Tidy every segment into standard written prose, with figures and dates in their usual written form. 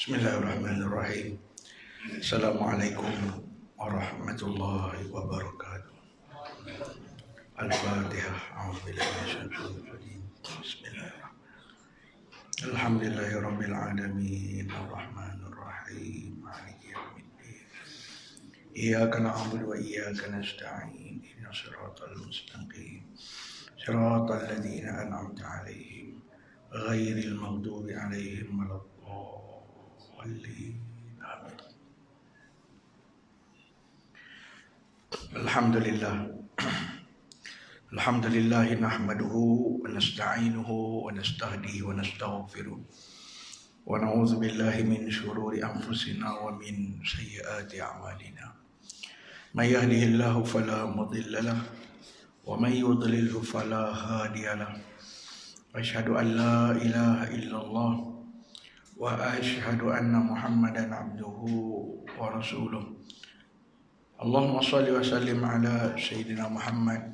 Bismillahirrahmanirrahim. Assalamualaikum warahmatullahi wabarakatuh. Al-Fatihah. A'udzubillahi minasyaitonir rajim. Bismillahirrahmanirrahim. Alhamdulillahirabbil alamin. Arrahmanir rahim. Maliki yaumiddin. Iyyaka na'budu wa iyyaka nasta'in. Ihdinas siratal mustaqim. Siratal ladzina an'amta 'alaihim ghairil maghdubi 'alaihim waladdallin. Amin. Alhamdulillah. Alhamdulillah nahmaduhu wa nasta'inuhu wa nastahdihi wa nastaghfiruh. Wa na'udzu billahi min shururi anfusina wa min sayyiati a'malina. May yahdihillahu fala mudilla lahu wa may yudlilhu fala hadiya lahu. Asyhadu an la ilaha illallah wa asyhadu anna Muhammadan abduhu wa rasuluh. Allahumma shalli wa sallim ala sayyidina Muhammad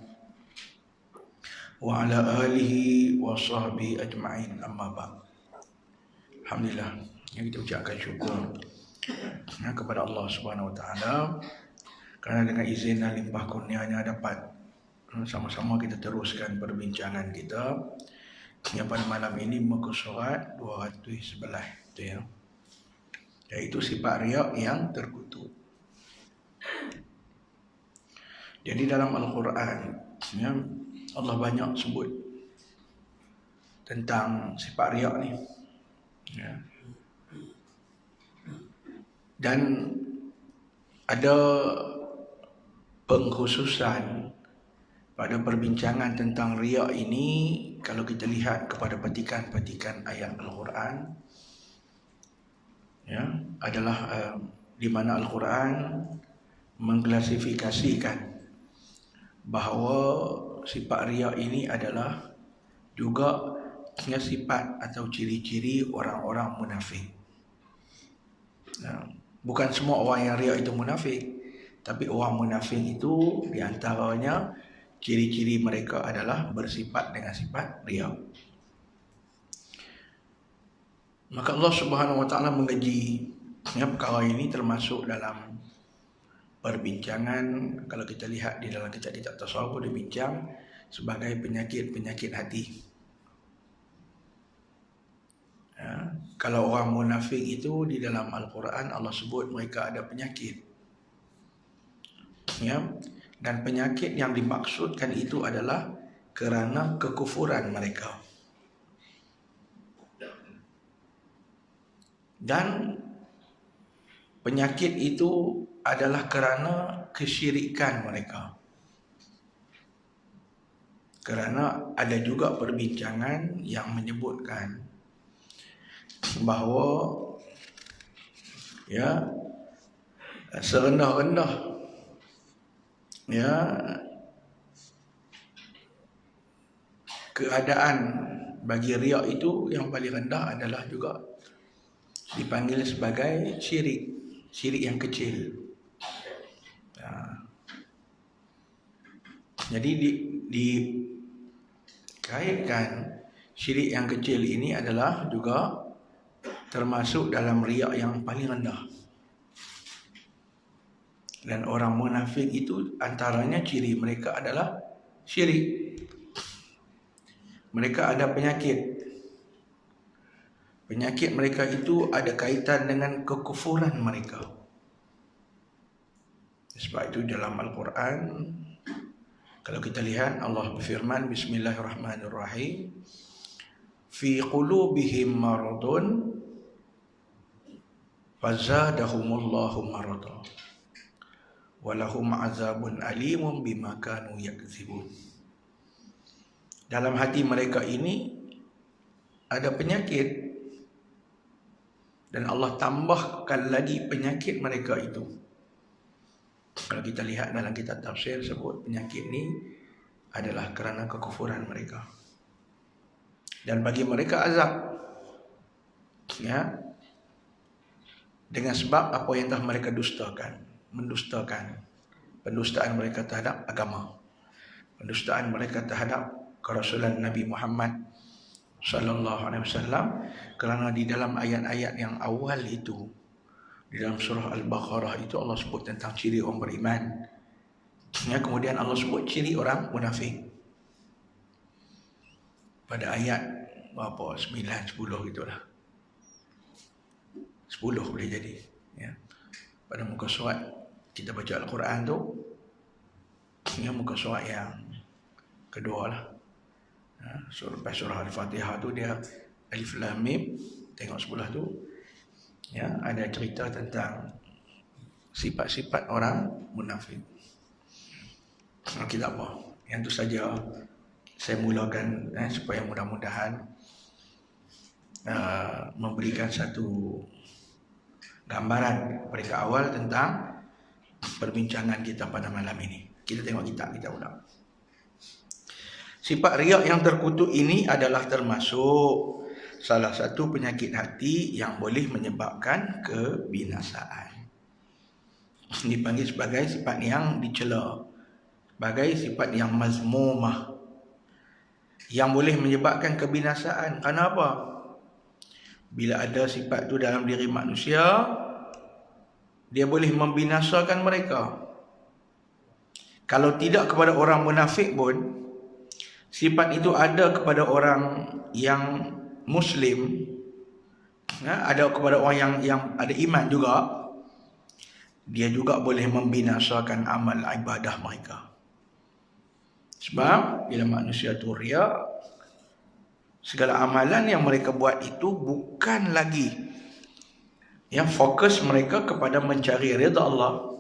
wa ala alihi wa sahbihi ajma'in, amma ba'd. Alhamdulillah, yang kita ucapkan syukur kepada Allah Subhanahu wa taala kerana dengan izin dan limpah kurnianya dapat sama-sama kita teruskan perbincangan kita yang pada malam ini muka surat 211 itu ya, iaitu sifat riya yang terkutuk. Jadi dalam Al-Quran ya, Allah banyak sebut tentang sifat riya ni ya. Dan ada pengkhususan pada perbincangan tentang riya ini. Kalau kita lihat kepada petikan-petikan ayat Al-Quran ya, adalah di mana Al-Quran mengklasifikasikan bahawa sifat riya ini adalah juga sifat atau ciri-ciri orang-orang munafik. Bukan semua orang yang riya itu munafik, tapi orang munafik itu diantaranya ciri-ciri mereka adalah bersifat dengan sifat riya. Maka Allah Subhanahu wa taala mengaji perkara ini termasuk dalam perbincangan. Kalau kita lihat di dalam kitab tasawuf dibincang sebagai penyakit-penyakit hati. Ya, kalau orang munafik itu di dalam Al-Quran Allah sebut mereka ada penyakit. Ya, dan penyakit yang dimaksudkan itu adalah kerana kekufuran mereka. Dan penyakit itu adalah kerana kesyirikan mereka. Kerana ada juga perbincangan yang menyebutkan bahawa ya, serendah-rendah ya keadaan bagi riya itu, yang paling rendah adalah juga dipanggil sebagai syirik yang kecil. Jadi dikaitkan syirik yang kecil ini adalah juga termasuk dalam riya yang paling rendah. Dan orang munafik itu antaranya ciri mereka adalah syirik. Mereka ada penyakit. Penyakit mereka itu ada kaitan dengan kekufuran mereka. Sebab itu dalam Al-Quran, kalau kita lihat Allah berfirman, Bismillahirrahmanirrahim, fi qulubihim maradun fazadahumullahu marada walahum azabun alimun bima kanu yakzibun. Dalam hati mereka ini ada penyakit, dan Allah tambahkan lagi penyakit mereka itu. Kalau kita lihat dalam kitab tafsir sebut penyakit ini adalah kerana kekufuran mereka. Dan bagi mereka azab ya, dengan sebab apa yang telah mereka mendustakan pendustaan mereka terhadap agama, pendustaan mereka terhadap kerasulan Nabi Muhammad sallallahu alaihi wasallam, kerana di dalam ayat-ayat yang awal itu, di dalam surah Al-Baqarah itu Allah sebut tentang ciri orang beriman. Ya, kemudian Allah sebut ciri orang munafik. Pada ayat berapa? 9, 10 gitulah. 10 boleh jadi. Ya. Pada muka surat kita baca Al-Quran tu, ya, muka surat yang kedua lah. Lepas surah Al-Fatihah tu dia Alif Lam Mim, tengok sebelah tu, ya, ada cerita tentang sifat-sifat orang munafik. Okey, tak apa. Yang tu saja saya mulakan supaya mudah-mudahan memberikan satu gambaran pada awal tentang perbincangan kita pada malam ini. Kita tengok kitab kita ulang. Sifat riak yang terkutuk ini adalah termasuk salah satu penyakit hati yang boleh menyebabkan kebinasaan. Dipanggil sebagai sifat yang dicela, sebagai sifat yang mazmumah, yang boleh menyebabkan kebinasaan. Kenapa? Bila ada sifat tu dalam diri manusia, dia boleh membinasakan mereka. Kalau tidak kepada orang munafik pun, sifat itu ada kepada orang yang Muslim, ada kepada orang yang ada iman juga, dia juga boleh membinasakan amal ibadah mereka. Sebab bila manusia tu riak, segala amalan yang mereka buat itu bukan lagi yang fokus mereka kepada mencari redha Allah,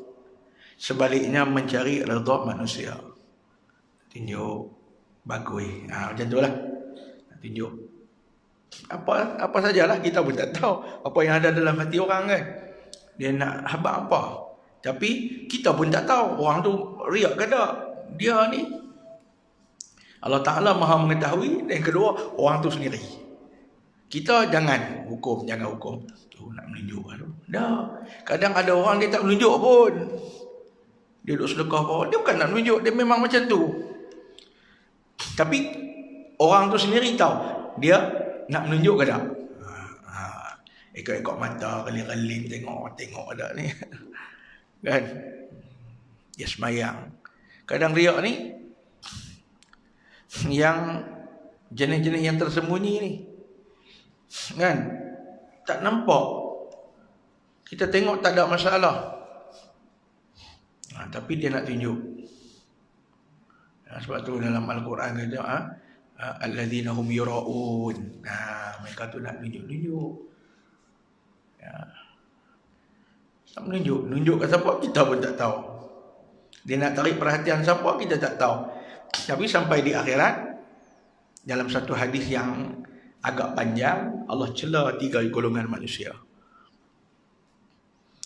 sebaliknya mencari redha manusia. Tunjuk bagus, macam tu lah. Tunjuk apa sajalah, kita pun tak tahu apa yang ada dalam hati orang kan. Dia nak habaq apa, tapi kita pun tak tahu orang tu riak ke tak. Dia ni Allah Ta'ala maha mengetahui. Dan kedua, orang tu sendiri. Kita jangan hukum tu nak menunjuk tu. Dah, kadang ada orang dia tak menunjuk pun, dia duduk sedekah pun, dia bukan nak menunjuk, dia memang macam tu. Tapi orang tu sendiri tahu dia nak menunjuk ke tak. Ekor-ekor mata kali-kali tengok ada ni kan. Dia semayang. Kadang riak ni yang jenis-jenis yang tersembunyi ni kan, tak nampak, kita tengok tak ada masalah, tapi dia nak tunjuk. Sebab tu dalam Al-Quran kata alladzina hum yura'un, mereka tu nak tunjuk-tunjuk, tak menunjuk. Nunjuk ke siapa kita pun tak tahu. Dia nak tarik perhatian siapa kita tak tahu. Tapi sampai di akhirat, dalam satu hadis yang agak panjang, Allah cela 3 golongan manusia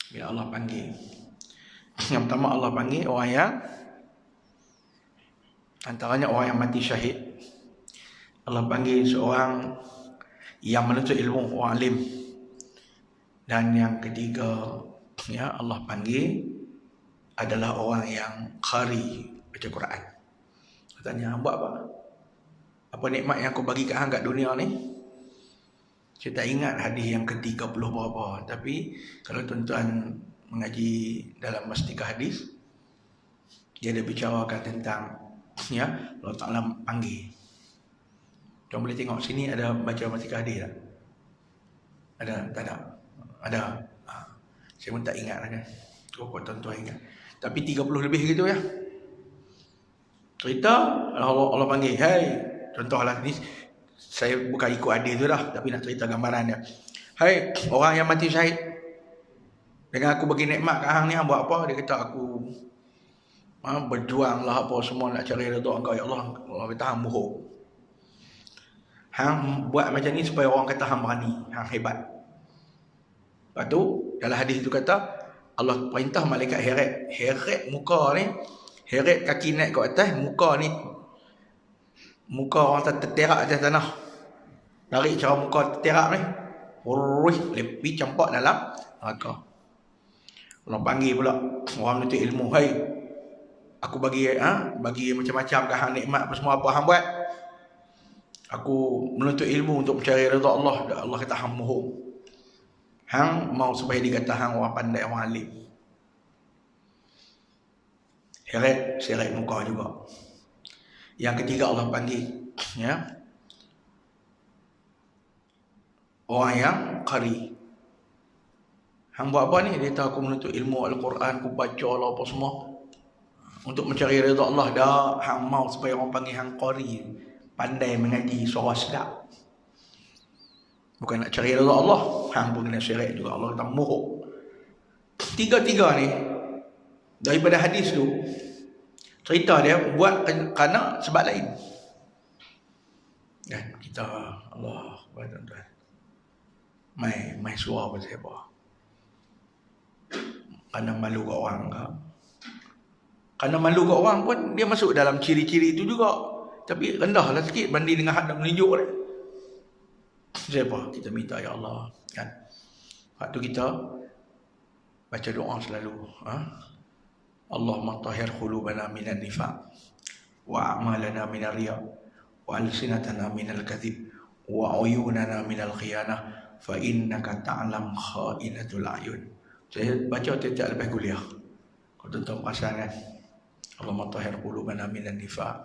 bila Allah panggil. Yang pertama Allah panggil orang yang, antaranya orang yang mati syahid. Allah panggil seorang yang menuntut ilmu, orang alim. Dan yang ketiga, ya, Allah panggil adalah orang yang qari, baca Quran. Tanya, buat apa? Apa nikmat yang aku bagi kat hang kat dunia ni? Saya tak ingat hadis yang ke-30 berapa. Tapi kalau tuan-tuan mengaji dalam mastikah hadis, dia ada bicarakan tentang, ya, Allah Ta'ala panggil. Tuan boleh tengok sini ada baca mastikah hadis tak? Ada? Tak ada? Ada. Saya pun tak ingat lah kan. Kok tuan-tuan ingat. Tapi 30 lebih gitu ya. Cerita Allah panggil, hey, contohlah ni, saya bukan ikut adil tu dah, tapi nak cerita gambaran dia. Hey, orang yang mati syahid, dengan aku bagi nikmat kat hang ni, hang buat apa? Dia kata aku berjuang lah apa semua nak cari redha engkau ya Allah. Allah kata hang bohong. Hang buat macam ni supaya orang kata hang berani, hang hebat. Lepas tu dalam hadis tu kata Allah perintah malaikat heret muka ni, heret kaki naik ke atas, muka ni, muka orang terterak atas tanah. Tarik cara muka terterak ni, lepi campak dalam neraka. Allah panggil pula orang menuntut ilmu, hai, aku bagi bagi macam-macam ke hang nikmat apa semua apa hang buat. Aku menuntut ilmu untuk mencari redha Allah. Allah kata hang mohong. Hang mau supaya dikata hang orang pandai, orang alim. Seret muka juga. Yang ketiga Allah panggil, ya, orang yang qari. Hang buat apa ni? Dia tahu aku menuntut ilmu Al-Quran, aku baca lah apa semua untuk mencari redha Allah. Dah hang mau supaya orang panggil hang qari, pandai mengaji, suara sedap. Bukan nak cari redha Allah, hang pun kena syirik juga. Allah kata mohok. Tiga-tiga ni daripada hadis tu, cerita dia buat kerana sebab lain. Dan kita Allah tuan-tuan, mai suara pasal apa? Kerana malu kat orang ke? Kerana malu kat orang pun dia masuk dalam ciri-ciri itu juga. Tapi rendahlah sikit banding dengan hak nak menunjuk dia. Siapa? Kita minta ya Allah, kan? Waktu kita baca doa selalu, Allahumma tahhir qulubana minan nifaq wa a'malana minar riya wa alsinatana minal kadhib wa uyunana minal khiyanah fa innaka ta'lam kha'inatul a'yun. Saya baca tiap-tiap lepas kuliah. Kau tuan-tuan perasan kan? Allahumma tahhir qulubana minan nifaq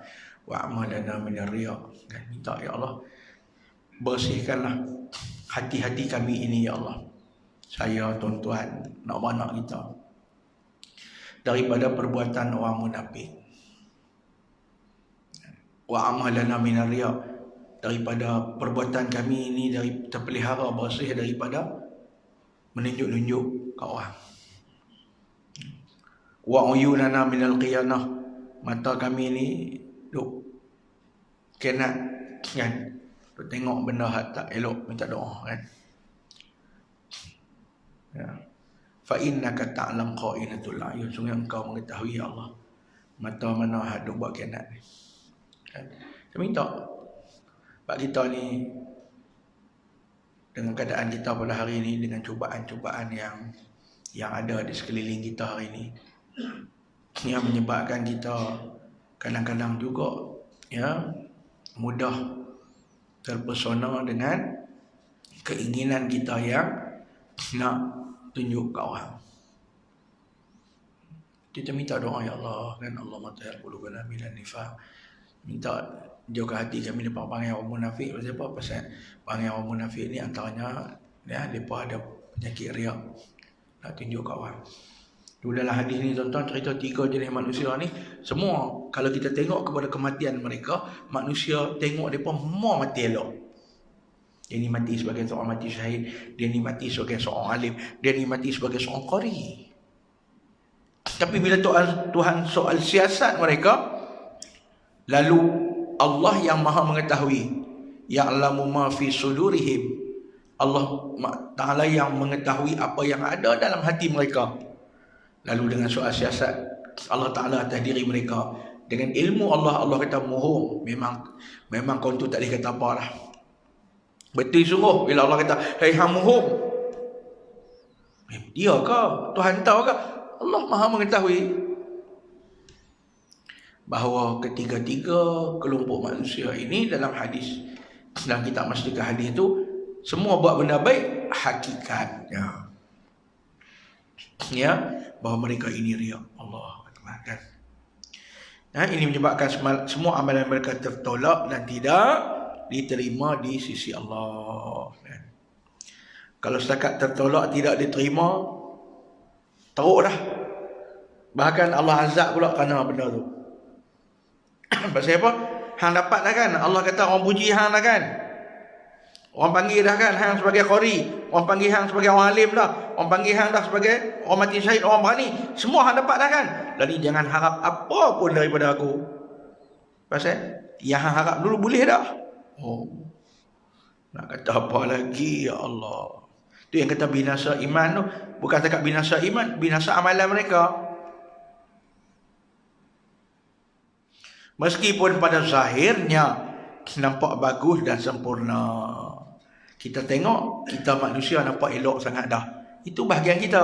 wa a'malana minar riya. Kan minta ya Allah, bersihkanlah hati-hati kami ini ya Allah. Saya, tuan-tuan, nak anak kita daripada perbuatan orang munafik. Wa amalana minar riya, daripada perbuatan kami ini terpelihara bersih daripada menunjuk-nunjuk kat orang. Wa uyunana minal qiyanah, mata kami ni duk kenat, kan? Duk tengok benda tak elok, minta doa, kan? Ya. Fa innaka ta'lam kha'inatul a'yun, sungguh engkau mengetahui ya Allah mata mana hak duk buat kenat ni, kan? Saya minta bab kita ni, dengan keadaan kita pada hari ini, dengan cubaan-cubaan yang ada di sekeliling kita hari ini, yang menyebabkan kita kadang-kadang juga, ya, mudah terpesona dengan keinginan kita yang nak tunjuk kat orang. Kita minta doa ya Allah, kan? Allahumma tahhir qulubana minan nifaq. Minta jauhkan hati kami daripada perangai orang munafik. Pasal apa? Pasal perangai orang munafik ni antaranya, ya, mereka ada penyakit riak, nak tunjuk kat orang. Dulu dalam hadis ni tuan-tuan, cerita 3 jenis manusia ni, semua kalau kita tengok kepada kematian mereka, manusia tengok mereka semua mati elok. Dia ni mati sebagai seorang mati syahid, dia ni mati sebagai seorang alim, dia ni mati sebagai seorang qari. Tapi bila Tuhan soal siasat mereka, lalu Allah yang maha mengetahui, ya'lamu ma fi sudurihim, Allah Ta'ala yang mengetahui apa yang ada dalam hati mereka. Lalu dengan soal siasat, Allah Ta'ala atas diri mereka, dengan ilmu Allah kata mohong. Memang kau tu tak boleh kata apa lah. Betul sungguh bila Allah kata hai hang mohong. Dia ke? Tuhan tahu ke? Allah maha mengetahui bahawa ketiga-tiga kelompok manusia ini dalam hadis, dalam kitab Masdikah hadis itu, semua buat benda baik hakikatnya, ya, bahawa mereka ini riya. Allah Akbar, kan? Nah, ini menyebabkan semua amalan mereka tertolak dan tidak diterima di sisi Allah. Kalau setakat tertolak, tidak diterima, teruk dah. Bahkan Allah azab pula kerana benda tu. Pasal apa? Hang dapat dah kan? Allah kata orang puji hang dah kan? Orang panggil dah kan hang sebagai qari, orang panggil hang sebagai orang alim dah, orang panggil hang dah sebagai orang mati syahid, orang berani. Semua hang dapat dah kan? Jadi jangan harap apa pun daripada aku. Pasal yang hang harap dulu boleh dah. Oh, nak kata apa lagi ya Allah? Tu yang kata binasa iman tu, bukan setakat binasa iman, binasa amalan mereka. Meskipun pada zahirnya nampak bagus dan sempurna, kita tengok, kita manusia nampak elok sangat dah. Itu bahagian kita.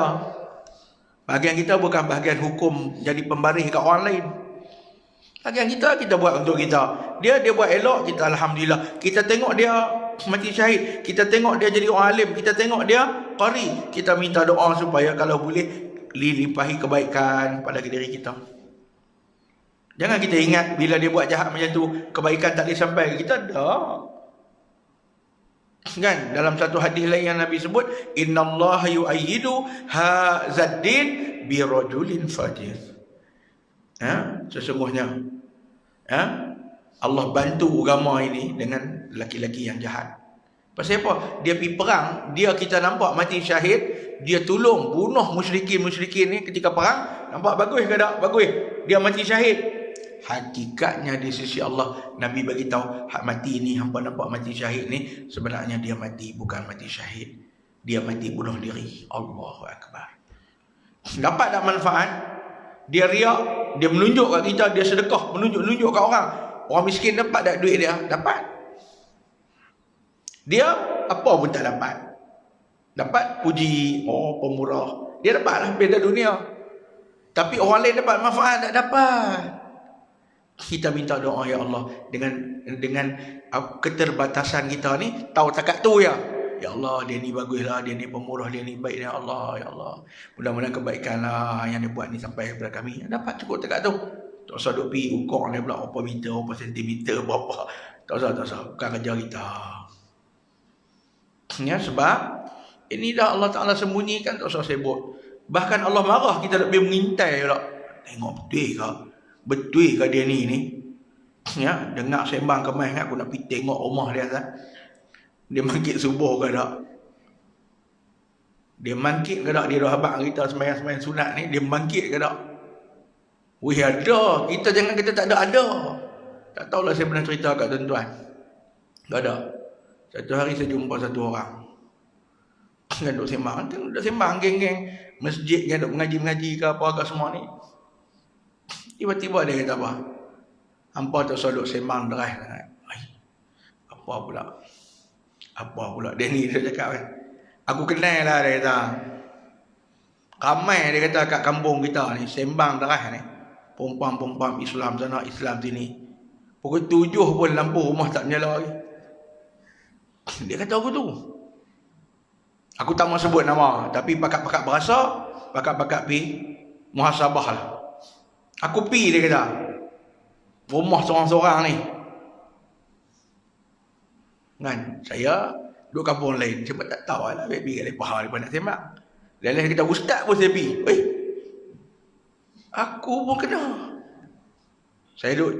Bahagian kita bukan bahagian hukum jadi pembaris kat orang lain. Bagian kita buat untuk kita. Dia buat elok, kita alhamdulillah. Kita tengok dia mati syahid, kita tengok dia jadi orang alim, kita tengok dia qari, kita minta doa supaya kalau boleh limpahi kebaikan pada diri kita. Jangan kita ingat bila dia buat jahat macam tu, kebaikan tak boleh sampai ke kita. Dah. Kan dalam satu hadis lain yang Nabi sebut, innallaha yu'ayyidu hazaddin bi rajulin fajir. Sesungguhnya Allah bantu agama ini dengan laki-laki yang jahat. Pasal apa? Dia pergi perang, kita nampak mati syahid, dia tolong bunuh musyrikin ni ketika perang. Nampak bagus ke tak? Bagus. Dia mati syahid. Hakikatnya di sisi Allah, Nabi bagi tahu, hak mati ni, hampa nampak mati syahid ni, sebenarnya dia mati bukan mati syahid, dia mati bunuh diri. Allahu Akbar. Dapat tak manfaat? Dia riak, dia menunjuk kat kita, dia sedekah, menunjuk kat orang. Orang miskin dapat tak duit dia? Dapat. Dia apa pun tak dapat. Dapat puji, pemurah. Dia dapatlah beda dunia. Tapi orang lain dapat manfaat tak dapat. Kita minta doa ya Allah dengan keterbatasan kita ni, tahu takat tu ya. Ya Allah, dia ni baguslah, dia ni pemurah, dia ni baik, ya Allah, ya Allah. Mudah-mudahan kebaikanlah yang dia buat ni sampai kepada kami. Dapat cukup dekat tu. Tak usah duk pergi ukur dia pula berapa meter, berapa sentimeter, berapa. Tak usah. Bukan kerja kita. Ya, sebab ini dah Allah Ta'ala sembunyikan, tak usah sebut. Bahkan Allah marah kita nak pergi mengintai pula. Tengok betul ke dia ni. Ya, dengar sembang kemai, aku nak pergi tengok rumah dia kan. Dia mangkit subuh ke tak? Dia mangkit ke tak? Dia dah abang kita sembahyang sunat ni, dia mangkit ke tak? Wih, ada. Kita jangan kata tak ada. Tak tahulah, saya pernah cerita kat tuan-tuan. Tak ada. Satu hari saya jumpa satu orang. Kan duk sembang, geng-geng masjid yang duk mengaji ke apa ke semua ni. Tiba-tiba dia kata apa? Hampa tak usah duk sembang deras sangat. Apa pula dia ni, dia cakap kan. Aku kenal lah, dia kata. Ramai dia kata kat kampung kita ni sembang deras ni. Perempuan-perempuan Islam sana, Islam sini. Pukul 7 pun lampu rumah tak menyala lagi. Dia kata aku tu. Aku tak mau sebut nama, tapi pakat-pakat berasa, pakat-pakat pi muhasabah lah. Aku pi, dia kata. Rumah seorang-seorang ni. Kan, saya duduk kampung lain, saya tak tahu lah, pergi kat lepas lepas nak sembang. Lain-lain kita ustaz pun saya pergi. Aku pun kena. Saya duduk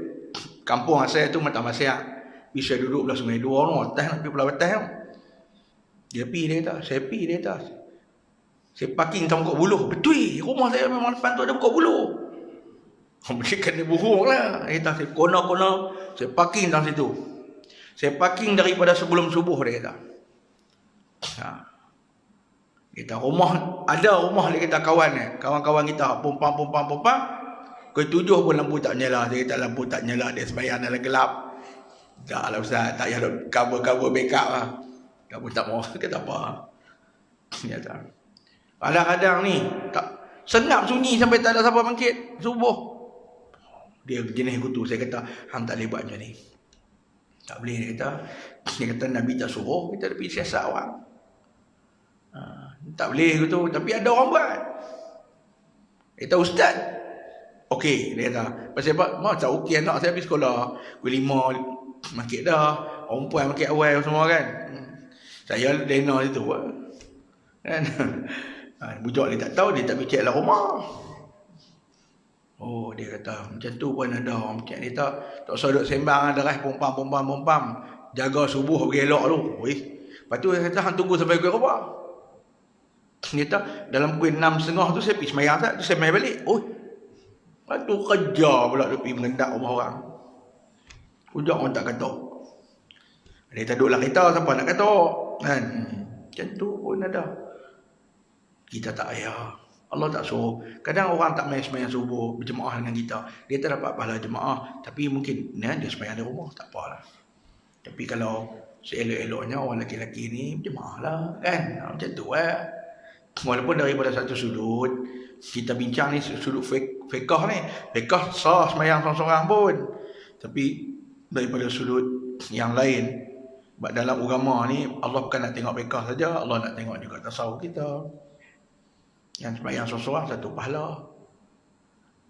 kampung asal tu Mata Masyak. Bisa duduk belah Sungai Dua tu, atas nak pergi belah atas tu. Dia pergi, dia kata, saya pergi, dia kata. Saya parking dalam Bukit Buluh. Betul, rumah saya memang depan tu ada Bukit Buluh. Mereka ni burung lah. Dia kata, saya kona-kona, saya parking dalam situ. Saya parking daripada sebelum subuh, dia kata. Dia kata, ada rumah dia kata kawan-kawan kita, perempuan. Pukul 7 pun lampu tak nyala. Dia kata lampu tak nyala, dia sembahyang dalam gelap. Tak lah Ustaz, tak payah cover backup lah. Tak pun tak mau, kata apa. Dia kata, kadang-kadang ni, tak senyap sunyi sampai tak ada siapa bangkit, subuh. Dia jenis kutu, saya kata, hang tak boleh buat macam ni. Tak boleh, dia kata Nabi tak suruh kita pergi siasat orang. Tak boleh gitu, tapi ada orang buat. Dia kata ustaz, okey, dia kata, pasal apa? Mau tak okey anak saya pergi sekolah, pukul 5 makit dah, orang puan makit awal semua kan. Saya lena situ kan. Bujuk dia tak tahu, dia tak pergi cek lah rumah. Oh, dia kata, macam tu pun ada orang macam ni tak usah duduk sembang deras pompam. Jaga subuh bagi elok tu. Lepas tu dia kata, hang tunggu sampai pukul berapa? Dia kata, dalam pukul 6.30 tu saya pergi semayang tak? Tu saya main balik. Lepas tu kerja pula dia pergi mengendak rumah orang. Ujak orang tak katok. Dia kata, duduklah kita, siapa nak katok? Kan? Macam tu pun ada. Kita tak payah. Allah tak suruh. Kadang orang tak main semayang subuh berjemaah dengan kita. Dia tak dapat pahala jemaah. Tapi mungkin dia semayang di rumah. Tak apalah. Tapi kalau seelok-eloknya orang lelaki-lelaki ni berjemaah lah. Kan? Macam tu Walaupun daripada satu sudut, kita bincang ni sudut fiqh ni. Fiqh sah semayang seorang-seorang pun. Tapi daripada sudut yang lain, sebab dalam agama ni Allah bukan nak tengok fiqh saja, Allah nak tengok juga tasawuf kita. Yang semayang seorang-seorang satu pahala.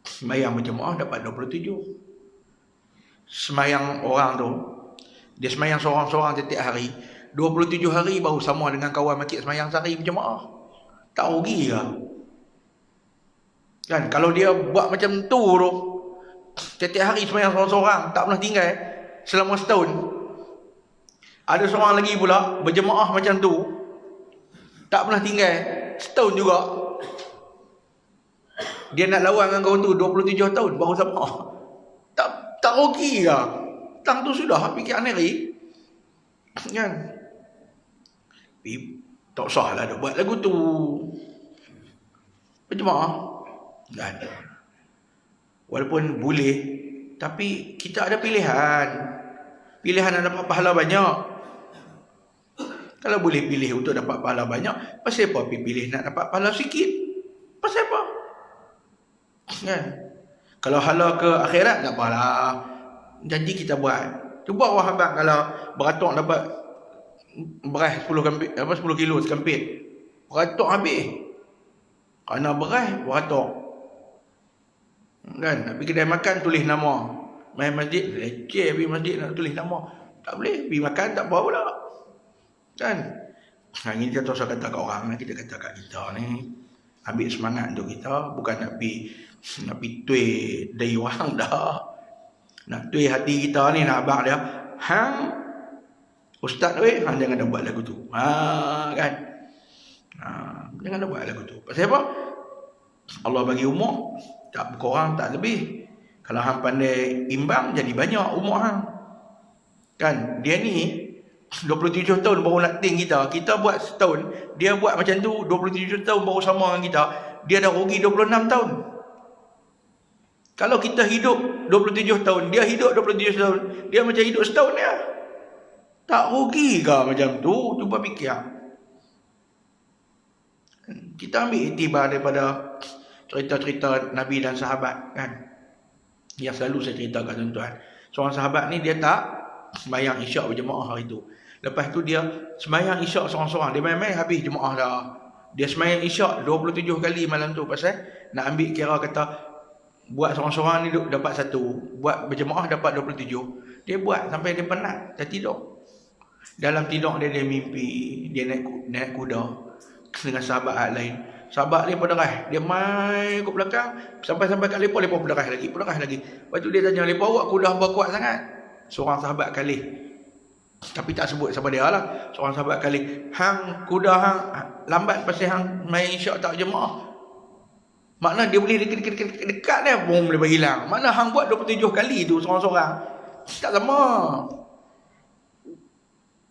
Semayang berjemaah dapat 27. Semayang orang tu, dia semayang seorang-seorang setiap hari, 27 hari baru sama dengan kawan makcik semayang sehari berjemaah. Tak rugi ke? Kan, kalau dia buat macam tu setiap hari semayang seorang-seorang, tak pernah tinggal selama setahun. Ada seorang lagi pula berjemaah macam tu, tak pernah tinggal setahun juga. Dia nak lawan dengan kawan tu 27 tahun baru sama. Tak rugi ke? Tang tu sudah fikir aneh kan? Tak usah lah buat lagu tu berjemaah kan? Walaupun boleh, tapi kita ada pilihan nak dapat pahala banyak. Kalau boleh pilih untuk dapat pahala banyak, pasal apa pilih nak dapat pahala sikit? Pasal apa? Kan? Kalau hala ke akhirat tak apalah, janji kita buat. Cuba orang abang kalau beratok dapat beras 10 kilo sekampit, beratok habis. Kerana beras beratok kan, nak pergi kedai makan tulis nama, main masjid leceh pergi masjid nak tulis nama, tak boleh. Pergi makan tak apa pula kan. Ini kita tak usah kata kat orang, kita kata kat kita ni, ambil semangat untuk kita, bukan nak pergi tuai dari orang dah. Nak tuai hati kita ni, nak abang dia, hang ustaz weh, hang jangan dah buat lagu tu. Kan? Jangan dah buat lagu tu. Pasal apa? Allah bagi umur, tak berkurang, tak lebih. Kalau hang pandai imbang, jadi banyak umur hang. Kan? Dia ni 27 tahun baru nak ting kita. Kita buat setahun, dia buat macam tu 27 tahun baru sama dengan kita. Dia dah rugi 26 tahun. Kalau kita hidup 27 tahun, dia hidup 27 tahun, dia macam hidup setahun ya. Tak rugi ke macam tu? Cuba fikir. Kita ambil iktibar daripada cerita-cerita Nabi dan sahabat kan. Yang selalu saya cerita kat tuan-tuan. Seorang sahabat ni dia tak sembahyang isyak berjemaah hari tu. Lepas tu dia sembahyang isyak seorang-seorang. Dia main-main habis jemaah dah. Dia sembahyang isyak 27 kali malam tu. Pasal nak ambil kira kata buat seorang-seorang ni dapat 1, buat berjemaah dapat 27. Dia buat sampai dia penat, dia tidur. Dalam tidur dia mimpi dia naik kuda dengan sahabat lain. Sahabat dia berderah, dia main kat belakang sampai kat lepas berderah lagi. Lepas tu dia tanya lepas, awak kuda hamba kuat sangat? Seorang sahabat kalih, tapi tak sebut siapa dia lah. Seorang sahabat kalih, hang kuda hang lambat pasal hang main isyak tak jemaah. Makna dia boleh dekat dia pun boleh berhilang. Makna hang buat 27 kali tu seorang-seorang, tak sama.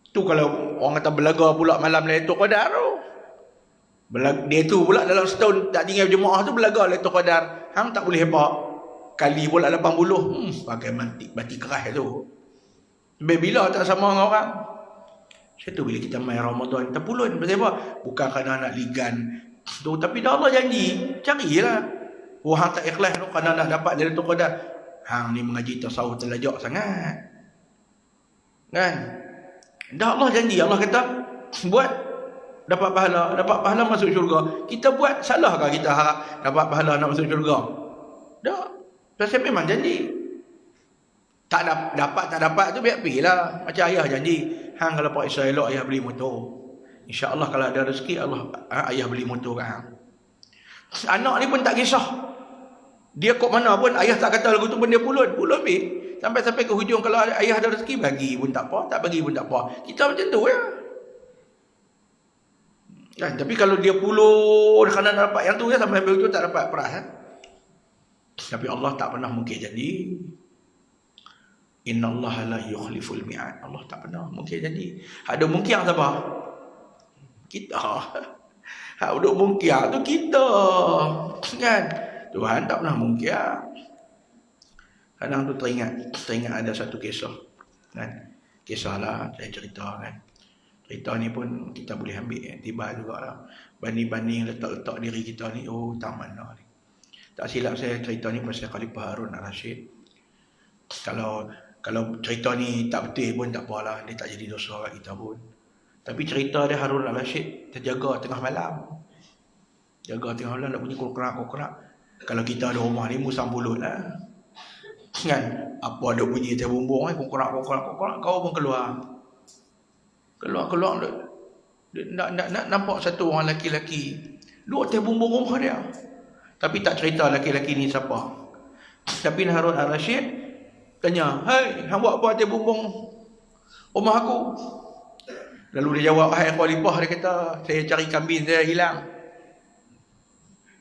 Tu kalau orang kata belaga pula malam Lailatul Qadar tu. Dia tu pula dalam setahun tak tinggal jemaah tu belaga Lailatul Qadar. Hang tak boleh apa. Kali pula 80. Pakai batik keras tu. Sampai bila tak sama dengan orang. Satu bila kita main Ramadan terpulun. Pasal apa? Bukan kerana nak ligan tu, tapi dah Allah janji, carilah. Hang tak ikhlas tu kerana nak dapat Lailatul Qadar. Hang ni mengaji tasawuf terlajak sangat. Kan? Dah Allah janji, Allah kata buat dapat pahala masuk syurga. Kita buat, salahkah kita harap dapat pahala nak masuk syurga? Dah, pasal memang janji. Tak dapat tu biar pergilah. Macam ayah janji, hang kalau paksa elok ayah beli motor. InsyaAllah kalau ada rezeki Allah ayah beli motor kat hang. Anak ni pun tak kisah. Dia kok mana pun ayah tak kata lagu tu pun dia pulut habis. Sampai ke hujung, kalau ayah ada rezeki bagi pun tak apa, tak bagi pun tak apa. Kita macam tu ya. Kan, tapi kalau dia puluh kerana dapat yang tu ya, sampai hujung tak dapat peras kan? Tapi Allah tak pernah mungkir janji. Innallaha la yukhliful mi'ad. Allah tak pernah mungkir janji. Ada mungkir siapa? Kita. Hak duk mungkir tu kita. Kan? Tuhan tak pernah mungkir. Kadang tu teringat ada satu kisah kan. Kisah lah saya cerita kan. Cerita ni pun kita boleh ambil tiba jugalah. Banding-banding letak-letak diri kita ni, oh tak mana ni. Tak silap saya cerita ni pasal Khalifah Harun al-Rashid. Kalau cerita ni tak betul pun tak apalah, dia tak jadi dosa kat kita pun. Tapi cerita dia Harun al-Rashid terjaga tengah malam. Jaga tengah malam nak bunyi kokrak-kokrak. Kalau kita ada rumah ni musang pulut lah. Kan? Apa ada bunyi terbumbung kokrak-kokrak, kau pun keluar. Keluar nak nampak satu orang lelaki duduk terbumbung rumah dia. Tapi tak cerita lelaki ni siapa. Tapi Harun al-Rashid tanya, "Hai, hang buat apa terbumbung rumah aku?" Lalu dia jawab, "Hai Khalifah," dia kata, "saya cari kambing saya hilang."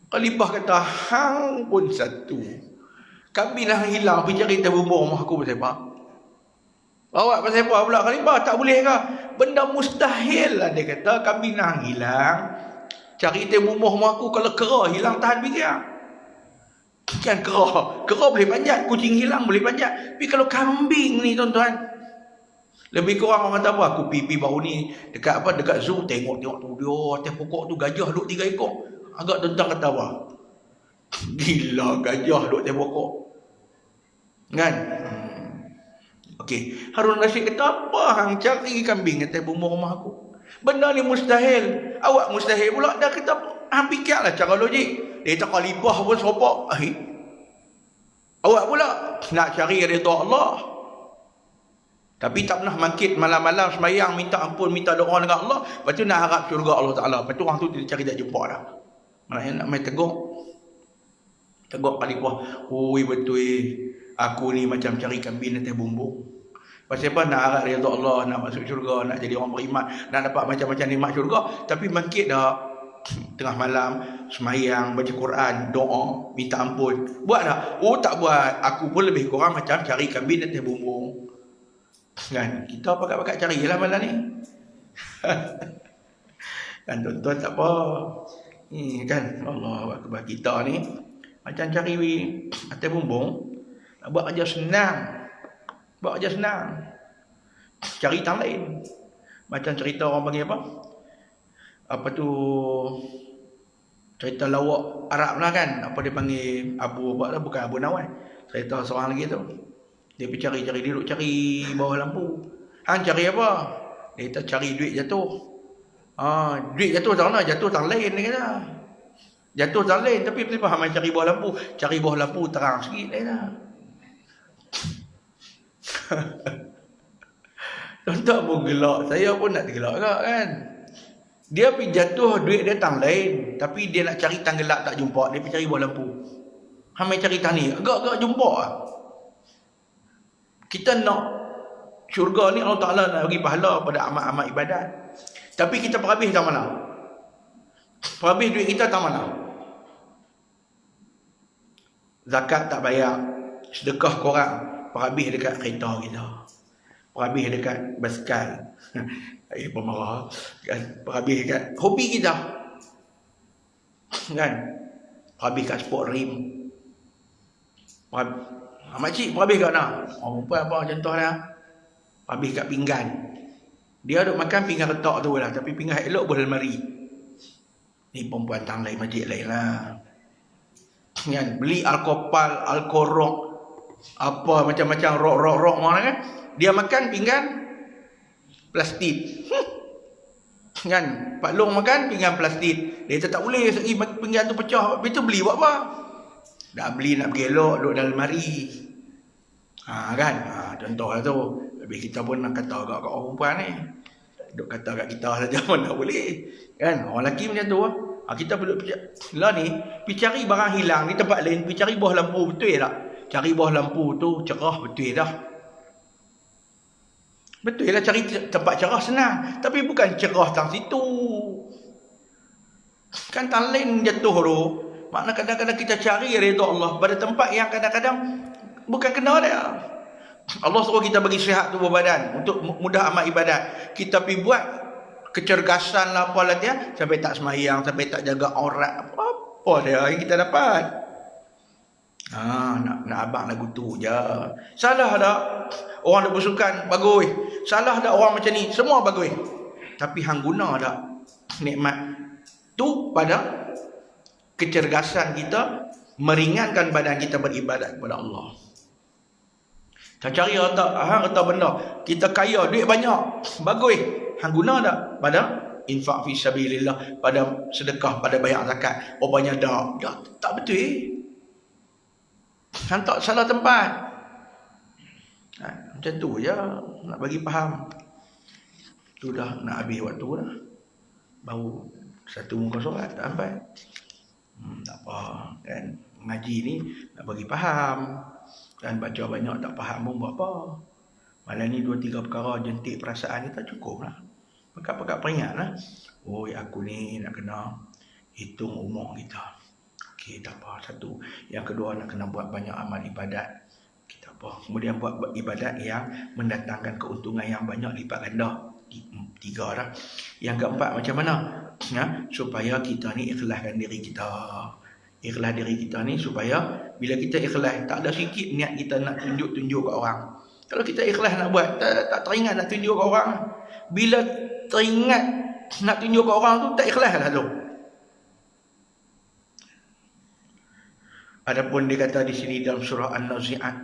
Khalifah kata, "Hang pun satu. Kambing dah hilang, pergi cari terbumbung rumah aku pasal apa?" "Awak pasal apa pula Khalifah? Tak boleh ke? Benda mustahil lah," dia kata. "Kambing dah hilang, cari terbumbung rumah aku, kalau kera hilang tahan fikir." Kan kera boleh panjat, kucing hilang boleh panjat. Tapi kalau kambing ni tuan-tuan, lebih kurang orang kata apa, aku pipi baru ni dekat zoo, tengok tu dia atas pokok tu gajah duduk 3 ekor. Agak tuan-tuan kata apa? Gila gajah duduk atas pokok. Kan? Okey, Harun Rashid kata, "Apa hang cari kambing atas bumbung rumah aku? Benda ni mustahil. Awak mustahil pula." Dah kita hang fikirlah cara logik. Dia kata Khalifah pun seropok. Awak pula nak cari redha Allah. Tapi tak pernah mangkit malam-malam sembahyang minta ampun, minta doa dengan Allah. Lepas tu nak harap syurga Allah Ta'ala. Lepas tu orang tu dia cari tak jumpa dah. Maknanya nak main tegur Khalifah. "Oi betul aku ni macam cari kambing atas bumbung. Pasal apa? Nak harap redha Allah, nak masuk syurga, nak jadi orang beriman, nak dapat macam-macam nikmat syurga. Tapi bangkit dah tengah malam sembahyang, baca Quran, doa, minta ampun. Buat tak? Oh tak buat. Aku pun lebih kurang macam cari kambing atas bumbung." Kan? Kita pakat-pakat carilah malam ni. Kan tuan-tuan tak apa. Kan Allah Akbar, kita ni macam cari atas bumbung. Nak buat kerja senang. Cari tang lain. Macam cerita orang panggil apa? Apa tu? Cerita lawak Arab lah kan. Apa dia panggil? Bukan Abu Nawas. Cerita seorang lagi tu. Dia pergi cari, dia duduk cari bawah lampu. Hang cari apa? Dia kata cari duit jatuh. Duit jatuh tak mana? Jatuh tang lain dia kata. Jatuh tang lain. Tapi kenapa hang cari bawah lampu? Cari bawah lampu terang sikit dia kata. Tuan-tuan pun gelak, saya pun nak tergelak kan. Dia pergi jatuh duit dia tang lain, tapi dia nak cari tang gelap tak jumpa, dia pergi cari bawah lampu. Hang mai cari tang ni, agak-agak jumpa lah. Kita nak syurga ni Allah Ta'ala nak bagi pahala pada amal-amal ibadat. Tapi kita perhabis tak mana? Perhabis duit kita tak mana? Zakat tak bayar, sedekah korang, perhabis dekat kereta kita, perhabis dekat basikal. Pemarah kan, perhabis dekat hobi kita kan, perhabis kat sport rim, makcik perhabis kat mana? Perempuan apa contoh dah, perhabis kat pinggan. Dia duk makan pinggan retak tu lah, tapi pinggan elok boleh lemari. Ni perempuan tang lain, masjid lain lah kan. Beli alkopal, alkorok, apa macam-macam rok mana kan. Dia makan pinggan plastik kan. Pak Long makan pinggan plastik. Dia tak boleh pinggan tu pecah. Habis tu beli buat apa? Dah beli nak pergi elok, duduk dalam lemari. Kan? Contoh lah tu. Habis kita pun nak kata kat orang perempuan ni. Duk kata kat kita saja pun tak boleh. Kan? Orang lelaki macam tu. Kita perlu lah ni, pergi cari barang hilang di tempat lain, pergi cari bawah lampu, betul tak? Cari bawah lampu tu cerah, betul dah. Betul lah, cari tempat cerah senang. Tapi bukan cerah tang situ. Kan tang lain jatuh tu. Makna kadang-kadang kita cari redha Allah pada tempat yang kadang-kadang bukan kena dia. Allah suruh kita bagi sihat tubuh badan untuk mudah amal ibadat. Kita pergi buat kecergasan lah apa lah dia, sampai tak semayang, sampai tak jaga aurat, apa dia yang kita dapat. Nak abang lagu tu je. Salah dah orang nak bersukan bagus. Salah dah orang macam ni, semua bagus. Tapi hang guna tak nikmat tu pada kecergasan kita, meringankan badan kita beribadat kepada Allah. Tak cari harta benda. Kita kaya, duit banyak, bagus. Hang guna tak pada infak fi sabilillah, pada sedekah, pada bayar zakat? Banyak dak. Tak betul. Hang tak salah tempat. Macam tu je nak bagi faham. Tu dah nak habis waktu dah. Baru satu muka surat tak sampai. Tak apa kan. Ngaji ni nak bagi faham. Dan baca banyak tak faham pun buat apa. Malam ni 2-3 perkara jentik perasaan kita cukup lah. Pekat-pekat peringat lah. Oi, aku ni nak kena hitung umur kita. Okey, tak apa. Satu. Yang kedua, nak kena buat banyak amal ibadat. Kita apa. Kemudian buat ibadat yang mendatangkan keuntungan yang banyak lipat ganda. 3 dah. Yang keempat macam mana? Supaya kita ni ikhlaskan diri kita. Ikhlas diri kita ni supaya bila kita ikhlas, tak ada sikit niat kita nak tunjuk-tunjuk kat orang. Kalau kita ikhlas nak buat, tak teringat nak tunjuk kat orang. Bila teringat nak tunjuk kat orang tu, tak ikhlas lah tu. Adapun dia kata di sini dalam surah An-Nazi'at,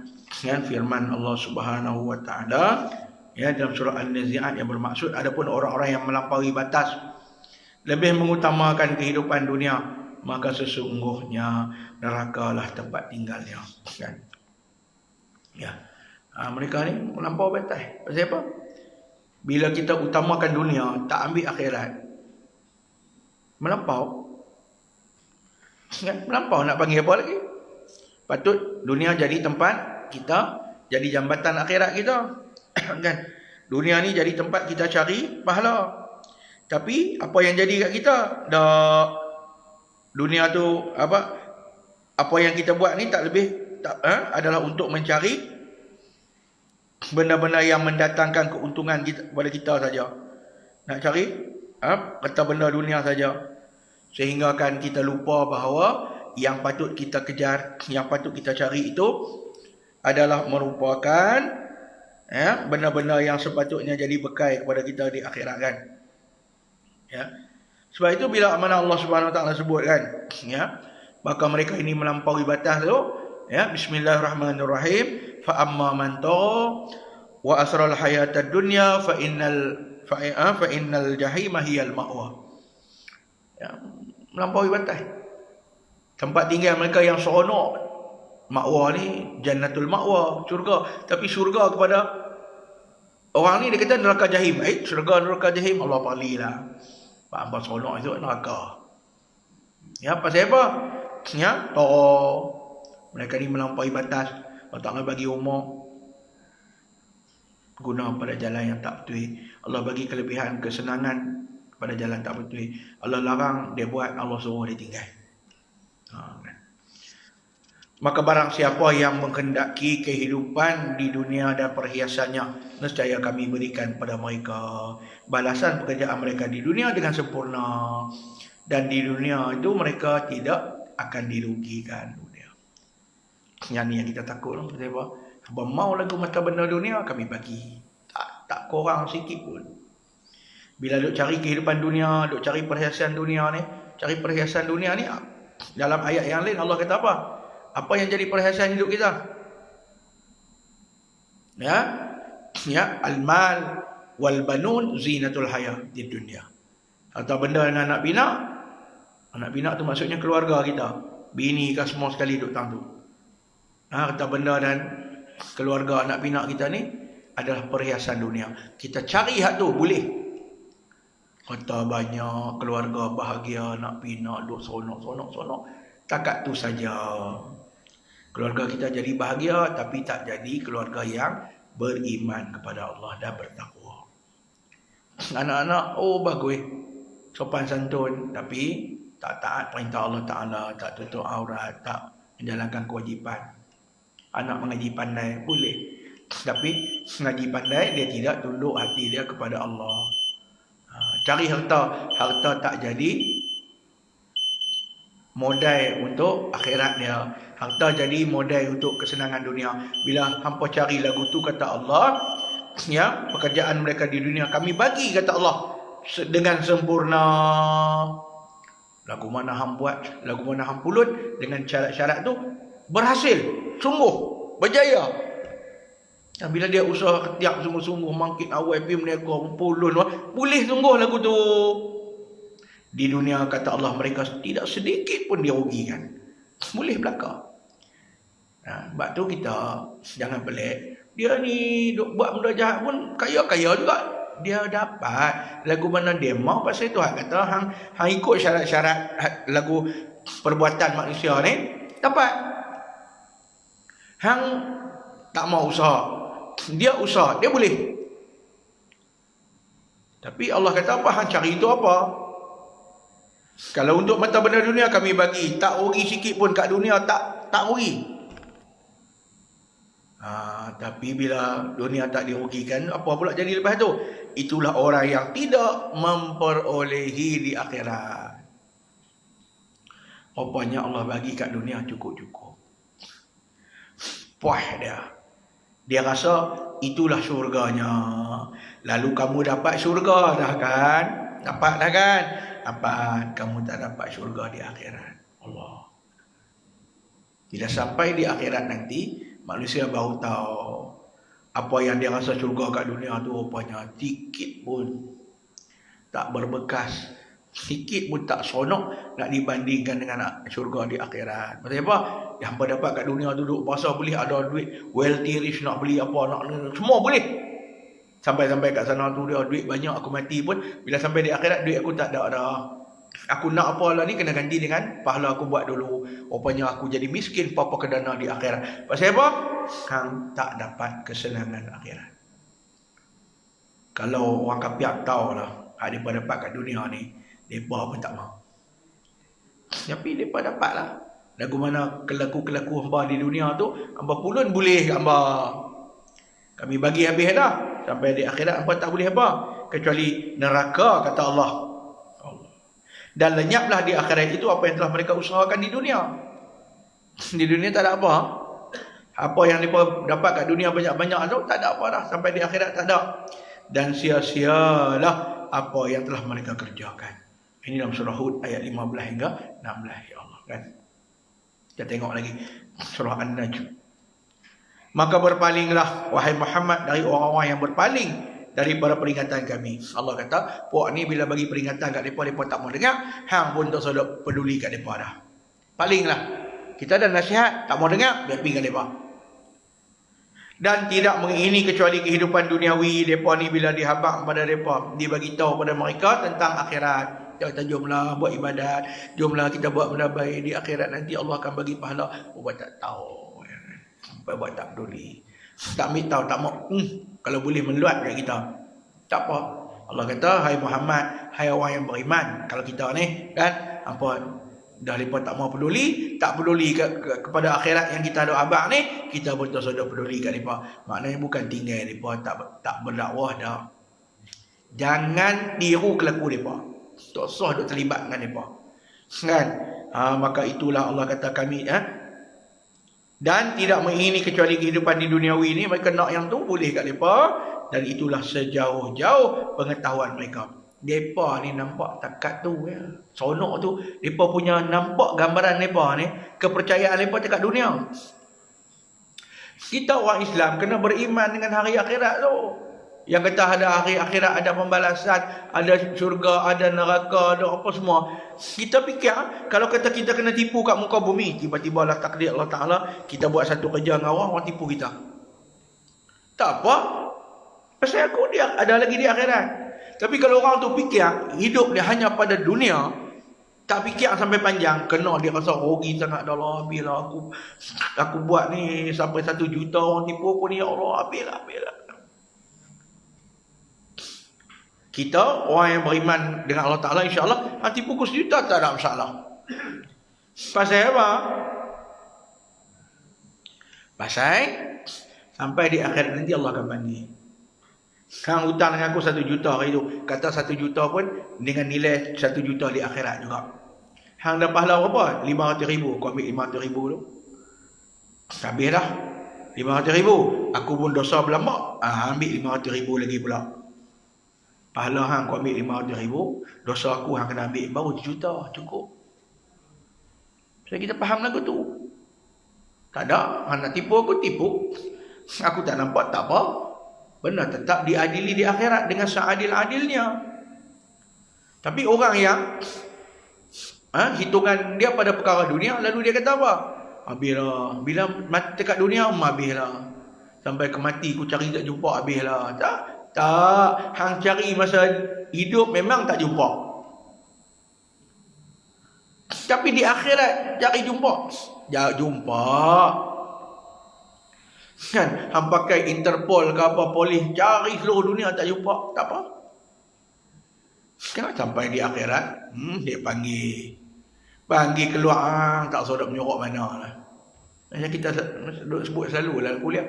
firman Allah Subhanahu wa taala, dalam surah An-Nazi'at yang bermaksud adapun orang-orang yang melampaui batas, lebih mengutamakan kehidupan dunia, maka sesungguhnya nerakalah tempat tinggalnya. Kan? Mereka ni melampaui batas. Pasal apa? Bila kita utamakan dunia, tak ambil akhirat, melampau. Kan? Melampau nak panggil apa lagi? Patut dunia jadi tempat kita, jadi jambatan akhirat kita. Kan? Dunia ni jadi tempat kita cari pahala. Tapi apa yang jadi kat kita? Dunia tu apa yang kita buat ni tak lebih adalah untuk mencari benda-benda yang mendatangkan keuntungan kepada kita saja. Nak cari kata benda dunia saja. Sehingga kan kita lupa bahawa yang patut kita kejar, yang patut kita cari itu adalah merupakan benda-benda yang sepatutnya jadi bekal kepada kita di akhirat kan. Sebab itu bila amanah Allah Subhanahu Wa Taala sebut kan, maka mereka ini melampaui batas tu. Bismillahirrahmanirrahim. Fa amma man tagha wa asral hayatad dunya fa innal jahima hiyal ma'wa. Melampaui batas. Tempat tinggal mereka yang seronok. Ma'wa ni jannatul ma'wa, syurga. Tapi syurga kepada orang ni dia kata neraka jahim. Syurga neraka jahim, Allah palilah. Apa seronok itu neraka. Pasal apa? Mereka ni melampaui batas. Allah Ta'ala bagi umur guna pada jalan yang tak betul. Allah bagi kelebihan, kesenangan pada jalan tak betul. Allah larang dia buat, Allah suruh dia tinggal. Maka barang siapa yang menghendaki kehidupan di dunia dan perhiasannya, nescaya kami berikan pada mereka balasan pekerjaan mereka di dunia dengan sempurna, dan di dunia itu mereka tidak akan dirugikan. Yang ni yang kita takut. Apa mau lagu mata benda dunia, kami bagi. Tak kurang sikit pun. Bila duk cari kehidupan dunia, duk cari perhiasan dunia ni, dalam ayat yang lain Allah kata apa? Apa yang jadi perhiasan hidup kita? Al-mal wal banun zinatul hayat di dunia. Harta benda dengan anak bina. Anak bina tu maksudnya keluarga kita. Bini kan semua sekali duk tang tu. Harta benda dan keluarga anak bina kita ni adalah perhiasan dunia. Kita cari hak tu boleh. Harta banyak, keluarga bahagia, anak bina duk seronok. Takat tu saja. Keluarga kita jadi bahagia, tapi tak jadi keluarga yang beriman kepada Allah dan bertakwa. Anak-anak, bagus, sopan santun, tapi tak taat perintah Allah Ta'ala, tak tutup aurat, tak menjalankan kewajipan. Anak mengaji pandai, boleh. Tapi mengaji pandai, dia tidak tunduk hati dia kepada Allah. Cari harta tak jadi modal untuk akhirat dia. Harta jadi modal untuk kesenangan dunia. Bila hampa cari lagu tu, kata Allah, pekerjaan mereka di dunia kami bagi, kata Allah. dengan sempurna. Lagu mana hang buat, lagu mana hang pulut dengan syarat-syarat tu berhasil, sungguh, berjaya. Dan bila dia usaha ketiak sungguh-sungguh, mangkit awal pergi meniaga, pulun, boleh sungguh lagu tu. Di dunia kata Allah mereka tidak sedikit pun dia rugikan. Boleh belaka. Sebab tu kita jangan pelik. Dia ni duk buat benda jahat pun kaya-kaya juga. Dia dapat lagu mana dia mau. Pasal tu hak kata hang ikut syarat-syarat lagu perbuatan manusia ni dapat. Hang tak mau usaha, dia usaha, dia boleh. Tapi Allah kata apa? Hang cari itu apa? Kalau untuk mata benda dunia kami bagi, tak rugi sikit pun kat dunia, tak rugi. Tapi bila dunia tak dirugikan, apa pula jadi lepas tu? Itulah orang yang tidak memperolehi di akhirat. Rupanya Allah bagi kat dunia cukup-cukup. Puas dia. Dia rasa itulah syurganya. Lalu kamu dapat syurga dah kan? Dapat dah kan? Dapat. Kamu tak dapat syurga di akhirat. Allah. Bila sampai di akhirat nanti, manusia baru tahu apa yang dia rasa syurga kat dunia tu rupanya sikit pun tak berbekas, sikit pun tak sonok nak dibandingkan dengan syurga di akhirat. Maksudnya apa? Yang apa dapat kat dunia tu duduk puasa boleh, ada duit, wealthy rich, nak beli apa, nak semua boleh. Sampai-sampai kat sana tu dia duit banyak, aku mati pun bila sampai di akhirat duit aku tak ada dah. Aku nak apa lah ni kena ganti dengan pahala aku buat dulu. Rupanya aku jadi miskin apa kedana di akhirat. Pasal apa? Hang tak dapat kesenangan akhirat. Kalau orang kapiak tahu lah hak mereka dapat kat dunia ni, mereka pun tak mau. Tapi mereka dapat lah. Lagu mana kelaku-kelaku hamba di dunia tu, hamba pulun boleh hamba. Kami bagi habis dah. Sampai di akhirat hamba tak boleh apa. Kecuali neraka kata Allah. Dan lenyaplah di akhirat itu apa yang telah mereka usahakan di dunia. Di dunia tak ada apa. Apa yang mereka dapat kat dunia banyak-banyak tu tak ada apa dah. Sampai di akhirat tak ada. Dan sia-sialah apa yang telah mereka kerjakan. Ini dalam surah Hud ayat 15 hingga 16 ya Allah kan. Kita tengok lagi surah An-Najm. Maka berpalinglah wahai Muhammad dari orang-orang yang berpaling daripada peringatan kami. Allah kata, puak ni bila bagi peringatan kat mereka tak mau dengar, hang pun tak sedap peduli kat mereka dah. Palinglah. Kita ada nasihat, tak mau dengar, biar pergi kat mereka. Dan tidak mengingini kecuali kehidupan duniawi. Mereka ni bila dihabaq pada mereka, dibagi tahu pada mereka tentang akhirat. Dia kata, jomlah buat ibadat, jomlah kita buat benda baik, di akhirat nanti Allah akan bagi pahala. Buat tak tahu, buat tak peduli, tak ambil tahu, tak mau. Kalau boleh meluat kat kita, tak apa. Allah kata, hai Muhammad, hai orang yang beriman. Kalau kita ni kan, apa dah mereka tak mau peduli, tak peduli kepada akhirat yang kita ada abang ni, kita pun tak sudah peduli kat mereka. Maknanya bukan tinggal mereka tak berdakwah dah. Jangan tiru kelaku mereka. Tak usah duk terlibat dengan mereka. Kan? Maka itulah Allah kata kami dan tidak mengingini kecuali kehidupan di duniawi ini. Mereka nak yang tu boleh kat mereka. Dan itulah sejauh-jauh pengetahuan mereka. Mereka ni nampak takat tu ya. Sonok tu. Mereka punya nampak gambaran mereka ni. Kepercayaan mereka dekat dunia. Kita orang Islam kena beriman dengan hari akhirat tu. Yang kata ada hari akhirat, ada pembalasan, ada syurga, ada neraka, ada apa semua. Kita fikir, kalau kata kita kena tipu kat muka bumi, tiba-tiba lah takdir Allah Ta'ala, kita buat satu kerja dengan orang tipu kita. Tak apa. Pasal aku dia ada lagi di akhirat. Tapi kalau orang tu fikir, hidup dia hanya pada dunia, tak fikir sampai panjang, kena dia rasa rugi sangat dah lah. Bila aku buat ni sampai 1 juta orang tipu aku ni, ya Allah, habislah. Kita, orang yang beriman dengan Allah Ta'ala, insyaAllah, nanti pukul 1 juta tak ada masalah. Pasal apa? Pasal, sampai di akhirat nanti Allah akan panggil. Hang hutang dengan aku 1 juta hari tu. Kata 1 juta pun, dengan nilai 1 juta di akhirat juga. Hang dah pahala berapa? 500,000. Kau ambil 500,000 tu. Habis dah. 500,000. Aku pun dosa berlambak. Ambil 500,000 lagi pula. Pahala hang kau ambil 500,000, dosa aku hang kena ambil baru 1 juta, cukup. So kita faham lagu tu. Tak ada, hang nak tipu aku, tipu. Aku tak nampak, tak apa. Benar, tetap diadili di akhirat dengan seadil-adilnya. Tapi orang yang hitungan dia pada perkara dunia, lalu dia kata apa? Habislah. Bila mati dekat dunia, habislah. Sampai ke mati aku cari tak jumpa, habislah. Tak, hang cari masa hidup memang tak jumpa. Tapi di akhirat cari jumpa. Ya jumpa. Kan, hang pakai Interpol ke apa, polis, cari seluruh dunia tak jumpa, tak apa. Kenapa sampai di akhirat, dia panggil keluar, tak sedap menyorok mana lah. Macam kita sebut selalu dalam kuliah,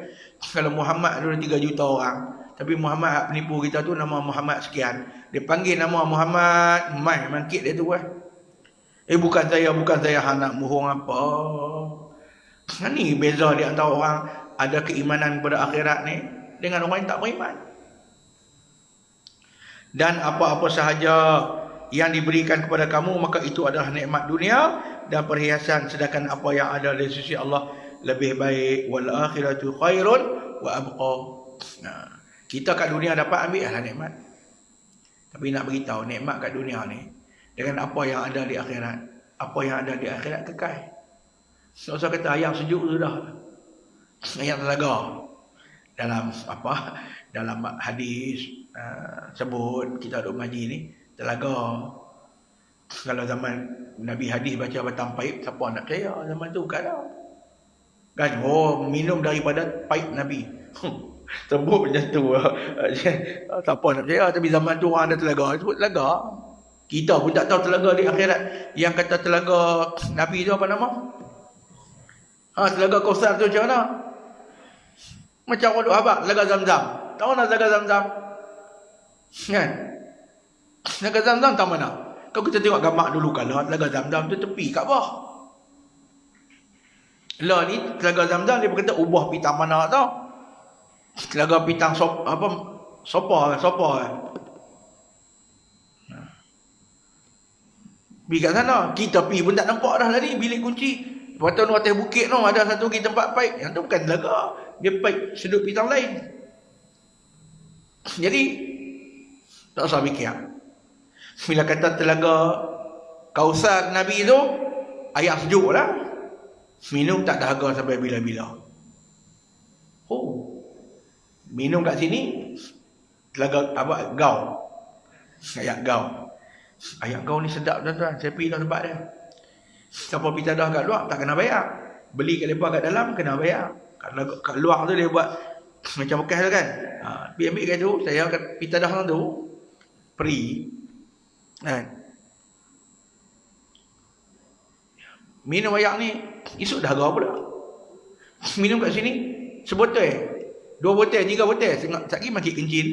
kalau Muhammad ada 3 juta orang, tapi Muhammad penipu kita tu nama Muhammad sekian. Dia panggil nama Muhammad, mai mangkit dia tu kan. Bukan saya hang nak bohong apa. Ni beza di antara orang ada keimanan pada akhirat ni dengan orang yang tak beriman. Dan apa-apa sahaja yang diberikan kepada kamu, maka itu adalah nikmat dunia dan perhiasan, sedangkan apa yang ada di sisi Allah lebih baik. Wal akhiratu khairun wa abqa. Nah, kita kat dunia dapat ambil lah nikmat. Tapi nak beritahu nikmat kat dunia ni dengan apa yang ada di akhirat, apa yang ada di akhirat kekal. Tak usah kata ayam sejuk sudah. Ayam telaga. Dalam hadis sebut kita duk ngaji ni telaga. Kalau zaman Nabi hadis baca batang paip, siapa nak percaya zaman tu kan? Kan minum daripada paip Nabi. Sebut macam tu. Siapa nak percaya, tapi zaman tu orang ada telaga, sebut telaga. Kita pun tak tahu telaga di akhirat. Yang kata telaga Nabi tu apa nama? Telaga Kausar tu macam mana? Macam waduk habak, telaga Zamzam. Tahu nak telaga Zamzam? Kan? Telaga Zamzam tahu mana? Kalau kita tengok gambar dulu, kalau telaga Zamzam tu tepi Kaabah. Lah ni telaga Zamzam dia berkata ubah pitang mana tau? Telaga pitang sopa. Pergi kat sana, kita pergi pun tak nampak dah tadi bilik kunci. Lepas tu atas bukit tu ada satu lagi tempat paip. Yang tu bukan telaga, dia paip sedut pitang lain. Jadi tak usah fikir. Bila kata telaga Kausar Nabi tu, air sejuk lah. Minum tak dahaga sampai bila-bila. Minum kat sini telaga gau. Air gau. Air gau ni sedap tuan-tuan. Saya pergi dah tempat dia. Siapa pergi tadah kat luar tak kena bayar. Beli kat lepas kat dalam kena bayar. Kat luar tu dia buat macam bekas tu kan. Pergi ambil kat tu, saya akan pergi tadah tu free. Kan? Minum air ni esok dahaga pula. Minum kat sini sebotol, 2 botol, 3 botol, sekejap lagi makin kencing.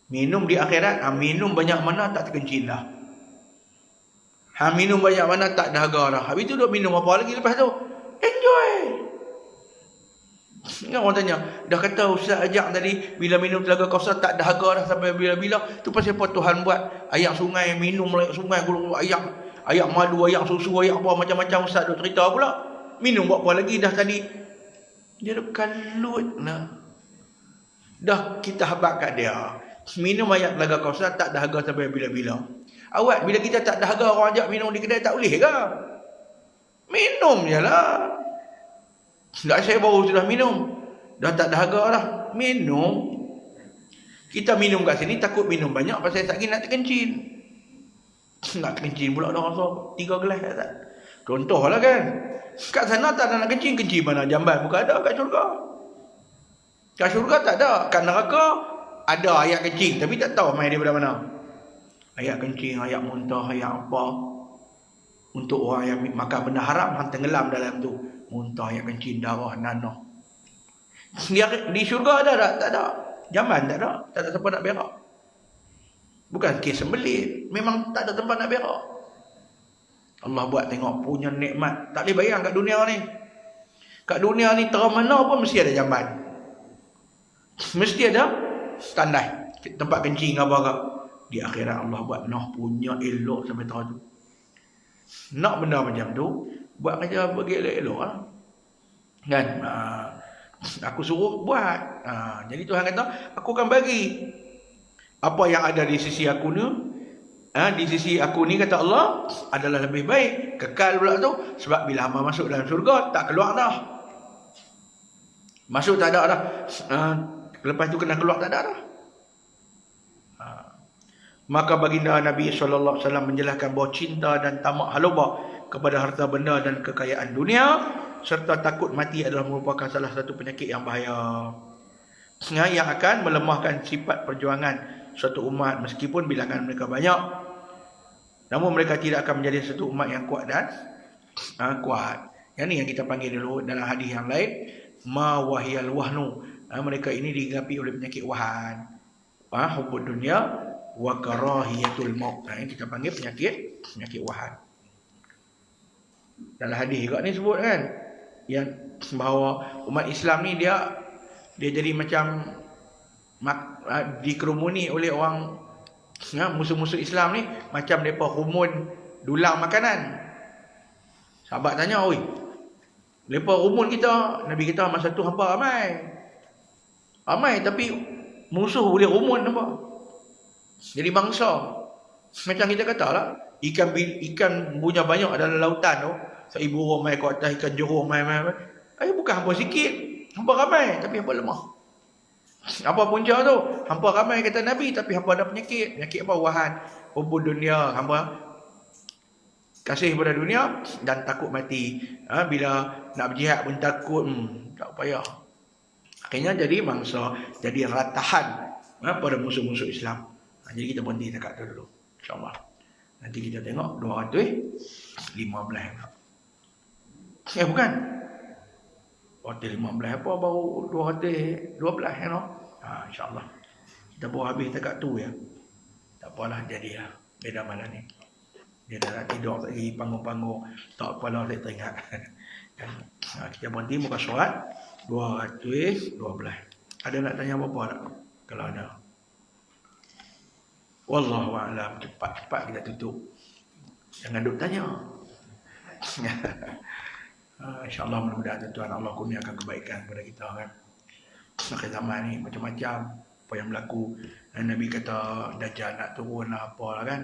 Minum di akhirat, minum banyak mana tak terkencing dah. Minum banyak mana tak dahaga dah. Habis tu duk minum apa lagi lepas tu? Enjoy. Kan orang tanya, dah kata Ustaz ajak tadi bila minum telaga Kausar tak dahaga dah sampai bila-bila. Tu pasal apa Tuhan buat air sungai, minum air sungai, air madu, air susu, air apa macam-macam. Ustaz duk cerita pula. Minum buat apa lagi dah tadi? Dia duk kalut lah. Dah kita habaq kat dia. Minum air telaga Kausar tak dahaga sampai bila-bila. Awak bila kita tak dahaga orang ajak minum di kedai tak boleh ke? Minum je lah. Tak, saya baru sudah minum. Dah tak dahaga dah. Minum. Kita minum kat sini takut minum banyak pasal sekejap nak terkencing. Nak terkencing pula dah rasa 3 gelas tak? Contohlah kan. Kat sana tak ada nak kencing. Kencing mana jamban? Bukan ada kat syurga. Kat syurga tak ada. Kat neraka ada ayat kencing. Tapi tak tahu main daripada mana. Ayat kencing, ayat muntah, ayat apa. Untuk orang yang makan benda haram, hang tenggelam dalam tu. Muntah, ayat kencing, darah, nanah. Di syurga ada tak? Tak ada. Jamban tak ada. Tak ada tempat nak berak. Bukan kes sembelit. Memang tak ada tempat nak berak. Allah buat tengok punya nikmat. Tak boleh bayang kat dunia ni. Kat dunia ni terang mana pun mesti ada jamban. Mesti ada tandai. tempat kencing apa ke. Di akhirat Allah buat noh punya elok sampai tahu tu. Nak benda macam tu, buat kerja bagi elok-elok lah. Kan? Aku suruh buat. Jadi Tuhan kata, aku akan bagi apa yang ada di sisi aku ni. Di sisi aku ni kata Allah adalah lebih baik. Kekal pula tu. Sebab bila hamba masuk dalam syurga, tak keluar dah. Masuk tak ada dah. Lepas tu kena keluar tak ada dah. Maka baginda Nabi SAW menjelaskan bahawa cinta dan tamak haluba kepada harta benda dan kekayaan dunia serta takut mati adalah merupakan salah satu penyakit yang bahaya, yang akan melemahkan sifat perjuangan suatu umat meskipun bilangan mereka banyak. Namun mereka tidak akan menjadi satu umat yang kuat dan kuat. Yang ni yang kita panggil dulu dalam hadis yang lain, ma wahiyal wahnu. Mereka ini digegapi oleh penyakit wahan, hubbud dunia wa karahiyatul maut. Yang kita panggil penyakit wahan. Dalam hadis juga ni sebut kan, yang bahawa umat Islam ni dia jadi macam dikerumuni oleh orang musuh-musuh Islam ni, macam mereka rumun dulang makanan. Sahabat tanya, oi, mereka rumun kita, Nabi kita masa tu hampa ramai tapi musuh boleh rumun apa? Jadi bangsa. Macam kita kata lah, ikan punya banyak dalam lautan tu. Seribu orang mai ke atas, ikan Johor mai. Bukan hampa sikit, hampa ramai tapi hampa lemah. Apa punca tu? Hampa ramai kata Nabi tapi hampa ada penyakit. Penyakit apa? Wahan, hubud dunia. Hampa kasih pada dunia dan takut mati. Bila nak berjihad pun takut, tak payah. Akhirnya jadi mangsa, jadi ratahan pada musuh-musuh Islam. Jadi kita berhenti dekat tu dulu, insyaAllah. Nanti kita tengok 215. Bukan 215 apa, baru 212 insyaAllah. Kita baru habis dekat tu ya. Tak apalah, jadilah beda malam ni. Dia dah nak tidur lagi, panggung-panggung, tak apalah, saya teringat. Kita berhenti muka surat 212. Ada nak tanya apa-apa tak? Kalau ada. Wallahu a'lam. Cepat-cepat kita tutup. Jangan duk tanya. InsyaAllah mudah-mudahan Tuhan Allah kurniakan kebaikan kepada kita kan. Akhir zaman ni macam-macam apa yang berlaku. Dan Nabi kata Dajjal nak turun lah apalah kan.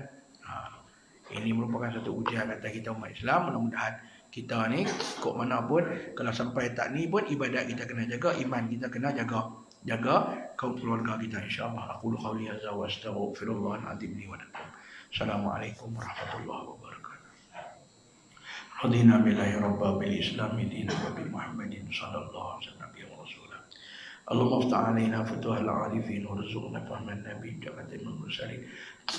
Ini merupakan satu ujian atas kita umat Islam. Mudah-mudahan kita ni kok mana pun, kalau sampai tak ni pun ibadat kita kena jaga, iman kita kena jaga kaum keluarga kita, insyaAllah. Aku qawli hadza wa astaghfirullahal azim li wa lakum. Assalamualaikum warahmatullahi wabarakatuh. Radina billahi rabba bil islami dinan wa bi Muhammadin sallallahu alaihi wasallam wa rasulah. Allahumma aftah alaina futuhal arifin warzuqna fahman nabi jamatil mursalin.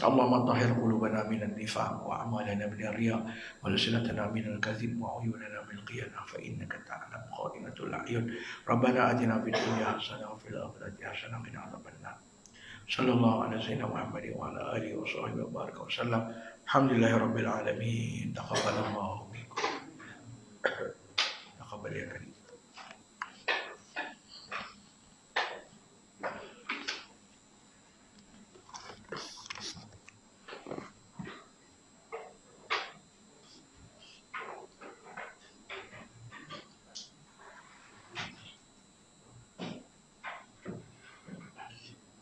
Allahumma tahhir qulubana minan nifaq wa a'malana min riya wa lisanana min al-kadhib wa uyunana min qiyamah fa innaka ta'lamu khawinatul a'yun. Rabbana atina fid dunya hasanah wa fil akhirati hasanah wa qina adzabannar. Sallallahu alaihi wasallam Muhammad wa ala alihi wa sahbihi wa baraka wa sallam. Alhamdulillahirabbil alamin. Taqabbalallahu